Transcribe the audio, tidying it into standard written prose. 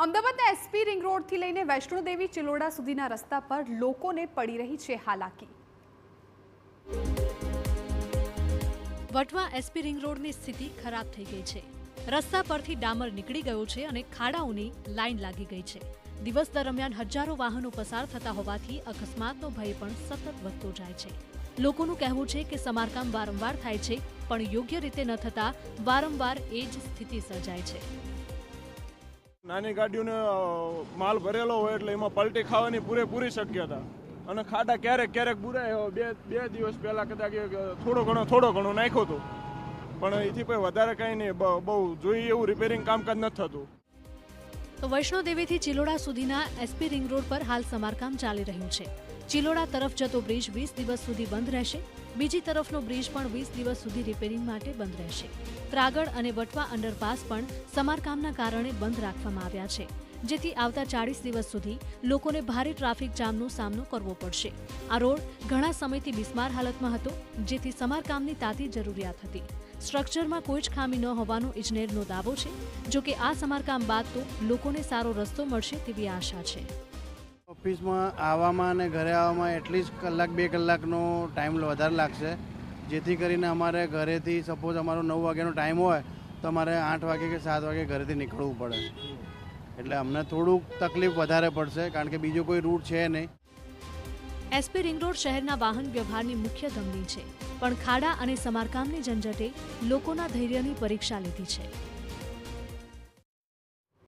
અમદાવાદના SP ring રોડથી લઈને વૈષ્ણોદેવી ચિલોડા સુધીના રસ્તા પર લોકોને પડી રહી છે હાલાકી। વટવા એસપી રિંગ રોડની સ્થિતિ ખરાબ થઈ ગઈ છે। રસ્તા પરથી ડામર નીકળી ગયો છે અને ખાડાઓની લાઈન લાગી ગઈ છે। દિવસ દરમિયાન હજારો વાહનો પસાર થતા હોવાથી અકસ્માતનો ભય પણ સતત વધતો જાય છે। લોકોનું કહેવું છે કે સમારકામ વારંવાર થાય છે પણ યોગ્ય રીતે ન થતા વારંવાર એ જ સ્થિતિ સર્જાય છે। નાની ગાડીઓને માલ ભરેલો હોય એટલે એમાં પલટી ખાવાની પૂરેપૂરી શક્યતા અને ખાડા ક્યારેક બુરાય બે દિવસ પહેલા કદાચ થોડો ઘણો નાખ્યો હતો પણ એથી કોઈ વધારે કંઈ નહીં, બહુ જોઈએ એવું રિપેરિંગ કામકાજ નથી થતું। તો વૈષ્ણોદેવીથી ચિલોડા સુધીના એસપી રિંગ રોડ પર હાલ સમારકામ ચાલી રહ્યું છે। ચિલોડા તરફ જતો બ્રિજ 20 દિવસ સુધી બંધ રહેશે। બીજી તરફનો બ્રિજ પણ 20 દિવસ સુધી રિપેરિંગ માટે બંધ રહેશે। ત્રાગડ અને વટવા અંડરપાસ પણ સમારકામના કારણે બંધ રાખવામાં આવ્યા છે, જેથી આવતા 40 દિવસ સુધી લોકોને ભારે ટ્રાફિક જામનો સામનો કરવો પડશે। આ રોડ ઘણા સમયથી બિસ્માર હાલતમાં હતો, જેથી સમારકામની તાતી જરૂરિયાત હતી। સ્ટ્રક્ચરમાં કોઈ જ ખામી ન હોવાનો ઇજનેરનો દાવો છે। જો કે આ સમારકામ બાદ તો લોકોને સારો રસ્તો મળશે તેવી આશા છે। ઓફિસમાં આવવામાં અને ઘરે આવવામાં એટલીસ્ટ કલાક 2 કલાકનો ટાઈમ વધારે લાગશે, જેથી કરીને અમારે ઘરેથી સપોઝ અમારો 9 વાગ્યાનો ટાઈમ હોય તો અમારે 8 વાગે કે 7 વાગે ઘરેથી નીકળવું પડે, એટલે અમને થોડુંક તકલીફ વધારે પડશે કારણ કે બીજો કોઈ રૂટ છે નહીં। એસપી રિંગ રોડ શહેરના વાહન વ્યવહારની મુખ્ય ધમની છે, પણ ખાડા અને સમારકામની ઝંઝટે લોકોના ધૈર્યની પરીક્ષા લીધી છે।